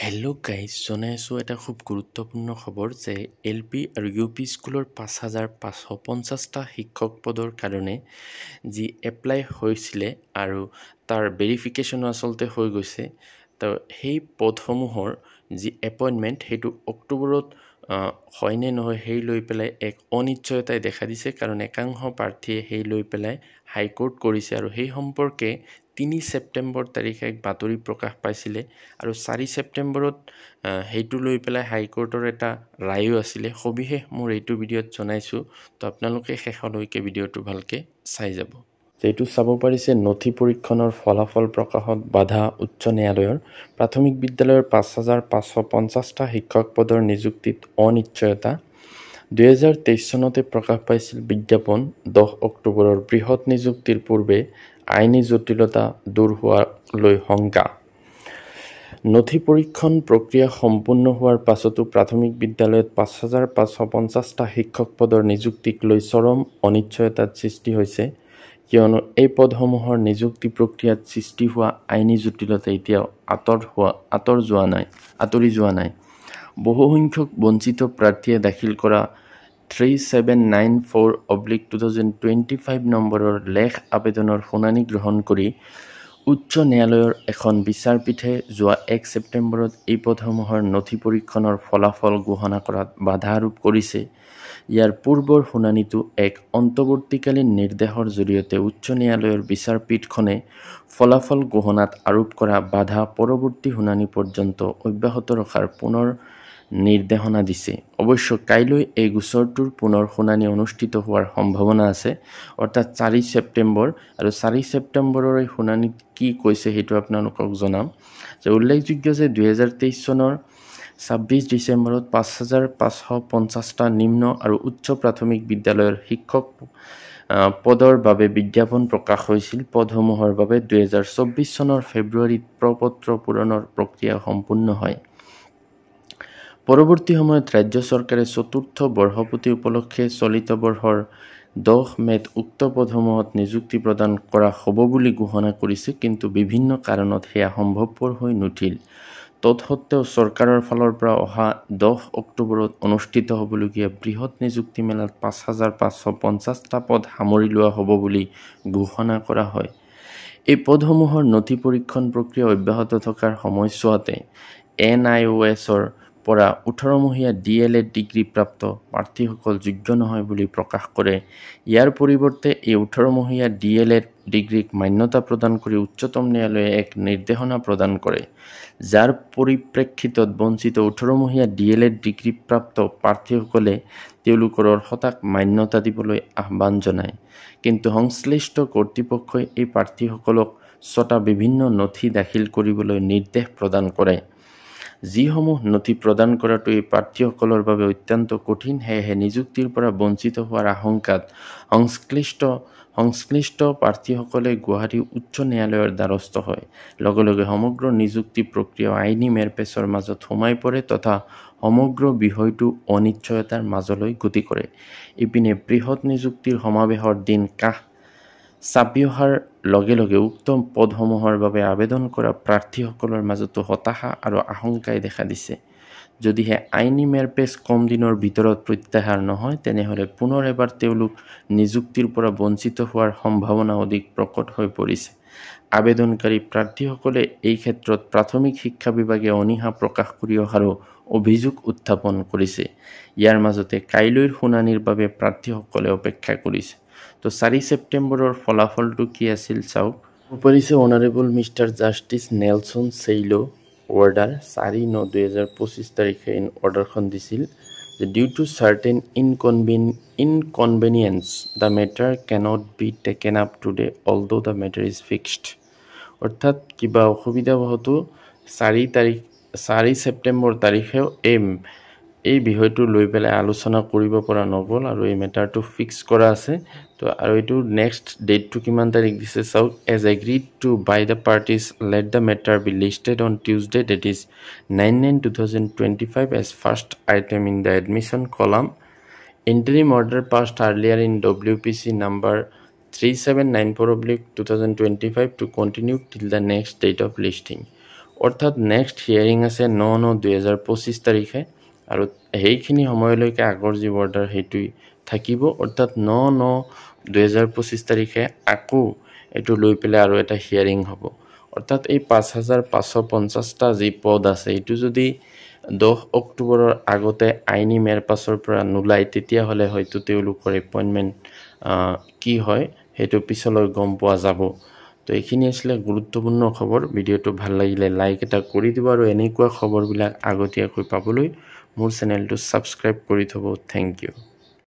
Hello' guys, জনাই আছোঁ এটা খুব গুৰুত্বপূৰ্ণ খবৰ যে LP আৰু UP স্কুলৰ 5,550টা শিক্ষক পদৰ কাৰণে যি এপ্লাই হৈছিলে আৰু তাৰ ভেৰিফিকেশ্যনো আচলতে হৈ গৈছে। তো সেই পদসমূহৰ যি এপইণ্টমেণ্ট সেইটো অক্টোবৰত হয়নে নহয় সেই লৈ পেলাই এক অনিশ্চয়তাই দেখা দিছে, কাৰণ একাংশ প্ৰাৰ্থীয়ে সেই লৈ পেলাই হাইকোৰ্ট কৰিছে আৰু সেই সম্পৰ্কে 3 ছেপ্টেম্বৰ তাৰিখে এক বাতৰি প্ৰকাশ পাইছিলে আৰু 4 ছেপ্টেম্বৰত সেইটো লৈ পেলাই হাইকোৰ্টৰ এটা ৰায়ো আছিলে। সবিশেষ মোৰ এইটো ভিডিঅ'ত জনাইছোঁ, তো আপোনালোকে শেষলৈকে ভিডিঅ'টো ভালকৈ চাই যাব। এইটো চাব পাৰিছে নথি পৰীক্ষণৰ ফলাফল প্ৰকাশত বাধা উচ্চ ন্যায়ালয়ৰ। প্ৰাথমিক বিদ্যালয়ৰ 5,550টা শিক্ষক পদৰ নিযুক্তিত অনিশ্চয়তা। 2023 চনতে প্ৰকাশ পাইছিল বিজ্ঞাপন 10 অক্টোবৰৰ বৃহৎ নিযুক্তিৰ পূৰ্বে আইনী জটিলতা দূৰ হোৱালৈ শংকা। নথি পৰীক্ষণ প্ৰক্ৰিয়া সম্পূৰ্ণ হোৱাৰ পাছতো প্ৰাথমিক বিদ্যালয়ত 5,550টা শিক্ষক পদৰ নিযুক্তিক লৈ চৰম অনিশ্চয়তাৰ সৃষ্টি হৈছে, কিয়নো এই পদসমূহৰ নিযুক্তি প্ৰক্ৰিয়াত সৃষ্টি হোৱা আইনী জটিলতা এতিয়াও আঁতৰি যোৱা নাই। বহুসংখ্যক বঞ্চিত প্ৰাৰ্থীয়ে দাখিল কৰা 3794/2025 নম্বৰৰ লেখ আবেদনৰ শুনানি গ্ৰহণ কৰি উচ্চ ন্যায়ালয়ৰ এখন বিচাৰপীঠে যোৱা 1 ছেপ্টেম্বৰত এই পদসমূহৰ নথি পৰীক্ষণৰ ফলাফল ঘোষণা কৰাত বাধা আৰোপ কৰিছে। ইয়াৰ পূৰ্বৰ শুনানিটো এক অন্তৱৰ্তীকালীন নিৰ্দেশৰ জৰিয়তে উচ্চ ন্যায়ালয়ৰ বিচাৰপীঠখনে ফলাফল ঘোষণাত আৰোপ কৰা বাধা পৰৱৰ্তী শুনানি পৰ্যন্ত অব্যাহত ৰখাৰ পুনৰ নিৰ্দেশনা দিছে। অৱশ্য কাইলৈ এই গোচৰটোৰ পুনৰ শুনানি অনুষ্ঠিত হোৱাৰ সম্ভাৱনা আছে, অৰ্থাৎ 4 ছেপ্টেম্বৰ। আৰু 4 ছেপ্টেম্বৰৰ এই শুনানিত কি কৈছে সেইটো আপোনালোকক জনাম। যে উল্লেখযোগ্য যে 2023 চনৰ 26 ডিচেম্বৰত 5,550টা নিম্ন আৰু উচ্চ প্ৰাথমিক বিদ্যালয়ৰ শিক্ষক পদৰ বাবে বিজ্ঞাপন প্ৰকাশ হৈছিল। পদসমূহৰ বাবে 2024 চনৰ ফেব্ৰুৱাৰীত প্ৰপত্ৰ পূৰণৰ প্ৰক্ৰিয়া সম্পূৰ্ণ হয়। পৰৱৰ্তী সময়ত ৰাজ্য চৰকাৰে চতুৰ্থ বৰ্ষপূৰ্তি উপলক্ষে চলিত বৰ্ষৰ 10 মে'ত উক্ত পদসমূহত নিযুক্তি প্ৰদান কৰা হ'ব বুলি ঘোষণা কৰিছে, কিন্তু বিভিন্ন কাৰণত সেয়া সম্ভৱপৰ হৈ নুঠিল। তৎসত্ত্বেও চৰকাৰৰ ফালৰ পৰা অহা 10 অক্টোবৰত অনুষ্ঠিত হ'বলগীয়া বৃহৎ নিযুক্তি মেলাত 5,550টা পদ সামৰি লোৱা হ'ব বুলি ঘোষণা কৰা হয়। এই পদসমূহৰ নথি পৰীক্ষণ প্ৰক্ৰিয়া অব্যাহত থকাৰ সময়ছোৱাতে NIOSৰ পৰা 18মহীয়া DLED ডিগ্ৰী প্ৰাপ্ত প্ৰাৰ্থীসকল যোগ্য নহয় বুলি প্ৰকাশ কৰে। ইয়াৰ পৰিৱৰ্তে এই 18মহীয়া DLED ডিগ্ৰীক মান্যতা প্ৰদান কৰি উচ্চতম ন্যায়ালয়ে এক নিৰ্দেশনা প্ৰদান কৰে, যাৰ পৰিপ্ৰেক্ষিতত বঞ্চিত 18মহীয়া DLED ডিগ্ৰী প্ৰাপ্ত প্ৰাৰ্থীসকলে তেওঁলোকৰ অৰ্হতাক মান্যতা দিবলৈ আহ্বান জনায়। কিন্তু সংশ্লিষ্ট কৰ্তৃপক্ষই এই প্ৰাৰ্থীসকলক 6টা বিভিন্ন নথি দাখিল কৰিবলৈ নিৰ্দেশ প্ৰদান কৰে, যিসমূহ নথি প্ৰদান কৰাটো এই প্ৰাৰ্থীসকলৰ বাবে অত্যন্ত কঠিন। সেয়েহে নিযুক্তিৰ পৰা বঞ্চিত হোৱাৰ আশংকাত সংশ্লিষ্ট প্ৰাৰ্থীসকলে গুৱাহাটী উচ্চ ন্যায়ালয়ৰ দ্বাৰস্থ হয়। লগে লগে সমগ্ৰ নিযুক্তি প্ৰক্ৰিয়া আইনী মেৰপেচৰ মাজত সোমাই পৰে তথা সমগ্ৰ বিষয়টো অনিশ্চয়তাৰ মাজলৈ গতি কৰে। ইপিনে বৃহৎ নিযুক্তিৰ সমাৱেশৰ দিন কাষ চাপি অহাৰ লগে লগে উক্ত পদসমূহৰ বাবে আবেদন কৰা প্ৰাৰ্থীসকলৰ মাজতো হতাশা আৰু আশংকাই দেখা দিছে। যদিহে আইনী মেৰপেচ কম দিনৰ ভিতৰত প্ৰত্যাহাৰ নহয়, তেনেহ'লে পুনৰ এবাৰ তেওঁলোক নিযুক্তিৰ পৰা বঞ্চিত হোৱাৰ সম্ভাৱনা অধিক প্ৰকট হৈ পৰিছে। আবেদনকাৰী প্ৰাৰ্থীসকলে এই ক্ষেত্ৰত প্ৰাথমিক শিক্ষা বিভাগে অনীহা প্ৰকাশ কৰি অহাৰো অভিযোগ উত্থাপন কৰিছে। ইয়াৰ মাজতে কাইলৈৰ শুনানিৰ বাবে প্ৰাৰ্থীসকলে অপেক্ষা কৰিছে। তো 4 ছেপ্টেম্বৰৰ ফলাফলটো কি আছিল চাওক। পৰিছে honourable mister justice Nelson Sailo order 4/9/2025 তাৰিখে অৰ্ডাৰখন দিছিল যে due to certain inconvenience the matter cannot be taken up today although the matter is fixed. অৰ্থাৎ কিবা অসুবিধা হোৱাটো 4 ছেপ্টেম্বৰ তাৰিখেও এই বিষয়টো লৈ পেলাই আলোচনা কৰিব পৰা নগ'ল আৰু এই মেটাৰটো ফিক্স কৰা আছে। তো আৰু এইটো নেক্সট ডেটটো কিমান তাৰিখ দিছে চাওক। As agreed to by the parties let the matter be listed on Tuesday date is 9/9/2025 as first item in the admission column. Interim order passed earlier in WPC number 3794/2025 to continue till the next date of listing. অৰ্থাৎ next hearing আছে 9/9/2025 তাৰিখে আৰু সেইখিনি সময়লৈকে আগৰ যি order সেইটোই থাকিব অৰ্থাৎ 9/9/2025 তাৰিখে আকৌ এইটো লৈ পেলাই আৰু এটা হিয়াৰিং হ'ব অৰ্থাৎ এই 5550টা যি পদ আছে এইটো যদি 10 অক্টোবৰৰ আগতে আইনী মেৰ পাছৰ পৰা নোলায় তেতিয়াহ'লে হয়তো তেওঁলোকৰ এপইণ্টমেণ্ট কি হয় সেইটো পিছলৈ গম পোৱা যাব তো এইখিনি আসলে গুৰুত্বপূৰ্ণ খবৰ ভিডিঅ'টো ভাল লাগিলে লাইক এটা কৰি দিব আৰু এনেকুৱা খবৰবিলাক আগতীয়াকৈ পাবলৈ মোৰ চেনেলটো সাবস্ক্ৰাইব কৰি থব থ্যাংক ইউ